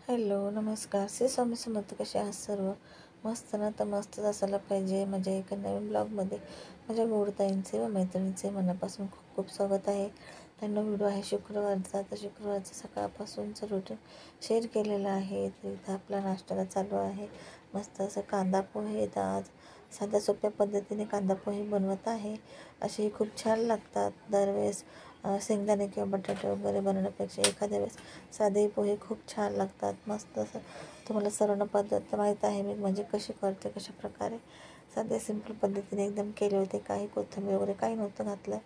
Hello नमस्कार. श्री स्वामी समर्थ. कसे आहात सर्व? मस्त ना? तर मस्तच असायला पाहिजे. माझ्या एका नवीन ब्लॉगमध्ये माझ्या गोडताईंचे व मैत्रिणींचे मनापासून खूप खूप स्वागत आहे. त्यांना व्हिडिओ आहे शुक्रवारचा, तर शुक्रवारचा सकाळपासूनचं रुटीन शेअर केलेलं आहे. तर इथं आपला नाश्त्याला चालू आहे मस्त असं कांदा पोहे. तर आज साध्या सोप्या पद्धतीने कांदा पोहे बनवत आहे. असेही खूप छान लागतात. दरवेळेस शेंगदाणे किंवा बटाटे वगैरे बनवण्यापेक्षा एखाद्या वेळेस साधे पोहे खूप छान लागतात. मस्त असं तुम्हाला सर्व पद्धत माहीत आहे मी म्हणजे कशी करते, कशा प्रकारे साधे सिंपल पद्धतीने एकदम केले होते. काही कोथिंबीर वगैरे काही नव्हतं घातलं,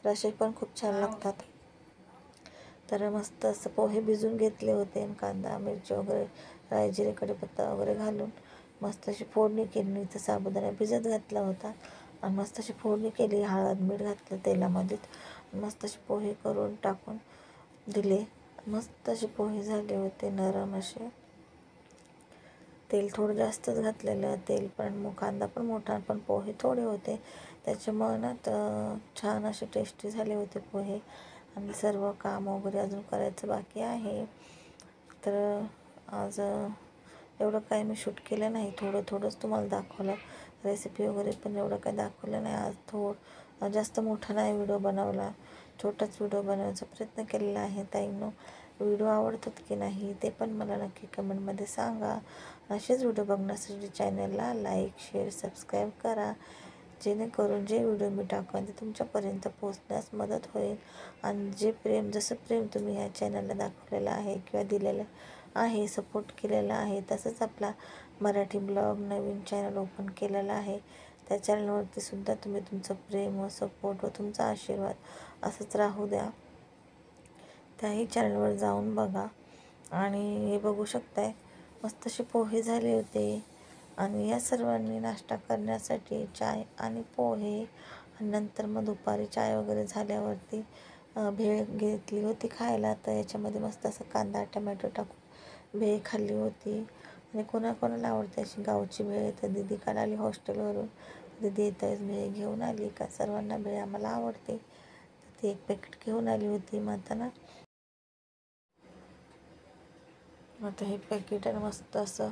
तर असे पण खूप छान लागतात. तर मस्त असं पोहे भिजून घेतले होते. कांदा मिरची वगैरे राई जिरे कढीपत्ता वगैरे घालून मस्त अशी फोडणी केली. इथं साबुदाणा भिजत घातला होता आणि मस्त अशी फोडणी केली. हळद मीठ घातलं तेलामध्ये, मस्त असे पोहे करून टाकून दिले. मस्त असे पोहे झाले होते नरम असे. तेल थोडं जास्तच घातलेलं, तेल पण कांदा पण मोठा पण पोहे थोडे होते, त्याच्यामुळे ना तर छान असे टेस्टी झाले होते पोहे. आणि सर्व काम वगैरे अजून करायचं बाकी आहे. तर आज एवढं काही मी शूट केलं नाही, थोडंच तुम्हाला दाखवलं. रेसिपी वगैरे पण एवढं काही दाखवलं नाही आज. जास्त मोठा नाही व्हिडिओ बनवला, छोटाच व्हिडिओ बनवायचा प्रयत्न केलेला आहे. ताईंनो व्हिडिओ आवडतात की नाही ते पण मला नक्की कमेंटमध्ये सांगा. असेच व्हिडिओ बघण्यासाठी चॅनलला लाईक शेअर सबस्क्राईब करा, जेणेकरून जे व्हिडिओ मी टाकून ते तुमच्यापर्यंत पोहोचण्यास मदत होईल. आणि जसं प्रेम तुम्ही ह्या चॅनलला दाखवलेलं आहे किंवा दिलेलं आहे, सपोर्ट केलेला आहे, तसंच आपला मराठी ब्लॉग नवीन चॅनल ओपन केलेला आहे. त्या चॅनलवरती सुद्धा तुम्ही तुमचं प्रेम व सपोर्ट व तुमचा आशीर्वाद असंच राहू द्या. त्याही चॅनलवर जाऊन बघा. आणि हे बघू शकताय मस्त असे पोहे झाले होते. आणि या सर्वांनी नाश्ता करण्यासाठी चाय आणि पोहे, आणि नंतर मग दुपारी चाय वगैरे झाल्यावरती भेळ घेतली होती खायला. तर याच्यामध्ये मस्त असं कांदा टमॅटो टाकून भेळ खाल्ली होती. आणि कोणाकोणाला आवडते अशी गावची भेळ. तर दीदी काल आली हॉस्टेलवरून, दीदी येताच भेळ घेऊन आली. का सर्वांना भेळ आम्हाला आवडते, तर ती एक पॅकेट घेऊन आली होती. मग आता हे पॅकेट आहे मस्त असं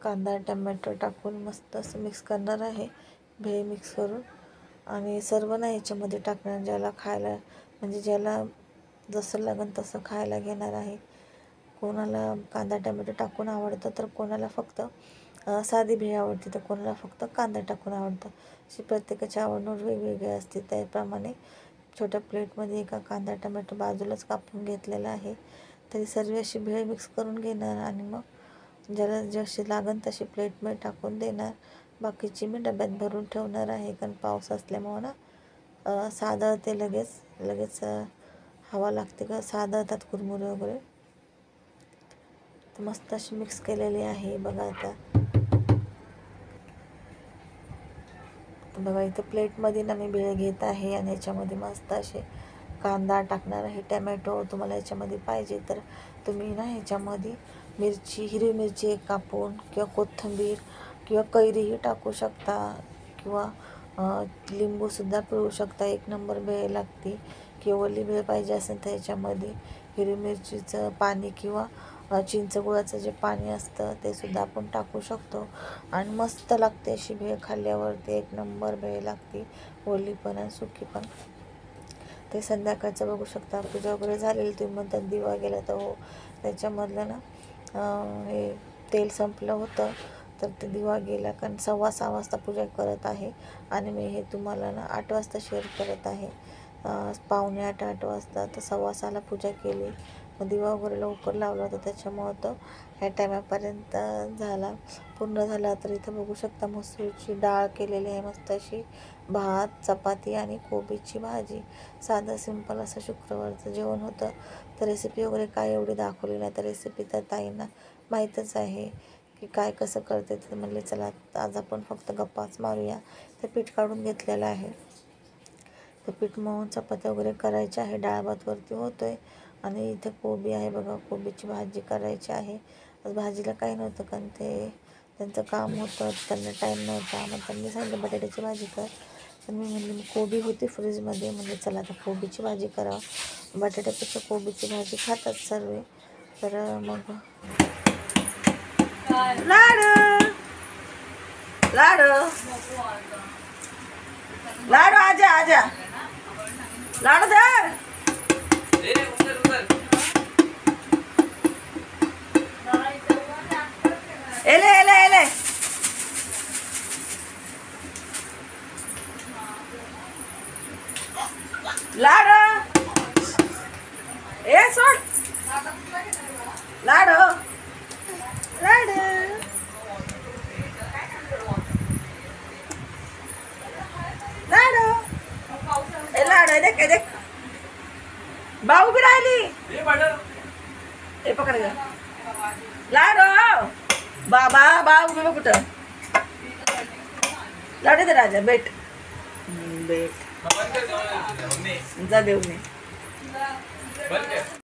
कांदा टमॅटो टाकून मस्त असं मिक्स करणार आहे, भेळ मिक्स करून. आणि सर्व ना ह्याच्यामध्ये टाकणार, ज्याला खायला म्हणजे ज्याला जसं लागेल तसं खायला घेणार आहे. कोणाला कांदा टमॅटो टाकून आवडतं, तर कोणाला फक्त साधी भेळ आवडते, तर कोणाला फक्त कांदा टाकून आवडतं. अशी प्रत्येकाची आवड वेगवेगळी असते. त्याप्रमाणे छोट्या प्लेटमध्ये एका कांदा टमॅटो बाजूलाच कापून घेतलेला आहे. तरी सर्व अशी भेळ मिक्स करून घेणार आणि मग ज्याला जशी लागेल तशी प्लेटमध्ये टाकून देणार. बाकीची मी डब्यात भरून ठेवणार आहे, कारण पाऊस असल्यामुळं ना साधं ते लगेच हवा लागते का साधतात कुरमुरे वगैरे. तर मस्त अशी मिक्स केलेली आहे बघा. आता बघा इथं प्लेटमध्ये ना मी भेळ घेत आहे आणि याच्यामध्ये मस्त असे कांदा टाकणार आहे, टमॅटो. तुम्हाला याच्यामध्ये पाहिजे तर तुम्ही ना ह्याच्यामध्ये हिरवी मिरची एक कापून किंवा कोथिंबीर किंवा कैरीही टाकू शकता, किंवा लिंबूसुद्धा पिळू शकता. एक नंबर भेळ लागते. किंवा ओली भेळ पाहिजे असेल तर ह्याच्यामध्ये हिरवी मिरचीचं पाणी किंवा चिंचगुळाचं जे पाणी असतं ते सुद्धा आपण टाकू शकतो. आणि मस्त लागते अशी भेळ. खाल्ल्यावरती एक नंबर भेळ लागते, ओली पण आणि सुकी पण. ते संध्याकाळचं बघू शकता पूजा वगैरे झालेली. तुम्ही म्हणतात दिवा गेला, तर हो, त्याच्यामधलं ना हे तेल संपलं होतं, तर ते दिवा गेला. कारण 6:15 वाजता पूजा करत आहे आणि मी हे तुम्हाला ना 8 वाजता शेअर करत आहे. 7:45-8 वाजता. तर 6:15ला पूजा केली, मग दिवा वगैरे लवकर लावला होता, त्याच्यामुळं तो ह्या टायमापर्यंत पूर्ण झाला. तर इथं बघू शकता मसूरची डाळ केलेली आहे मस्त अशी, भात चपाती आणि कोबीची भाजी. साधं सिंपल असं शुक्रवारचं जेवण होतं. तर रेसिपी वगैरे काय एवढी दाखवली नाही, तर रेसिपी तर ताईंना माहीतच आहे की काय कसं करते. तर म्हणले चला आज आपण फक्त गप्पाच मारूया. तर पीठ काढून घेतलेलं आहे, तर पीठ मळून चपात्या वगैरे करायच्या आहे. डाळ भातवरती होतो आहे. आणि इथे कोबी आहे बघा, कोबीची भाजी करायची आहे. आज भाजीला काही नव्हतं, कारण त्यांचं काम होतं, त्यांना टाईम नव्हता. मग त्यांनी सांगितलं बटाट्याची भाजी कर. तर मी म्हणली कोबी होती फ्रीजमध्ये, म्हणजे चला आता कोबीची भाजी करावं. बटाट्यापेक्षा कोबीची भाजी खातात सर्व. तर मग लाडू लाडू लाडू आजा आजा लाडू धर एले एले एले लाडू ए सोड लाडू लाडू लाडू ए लाडू देख देख बाबू भी राहिली ए पकड ग लाडू बाबा बाबू बी कुठं लाडू दे राजा बेट बेट जा देऊ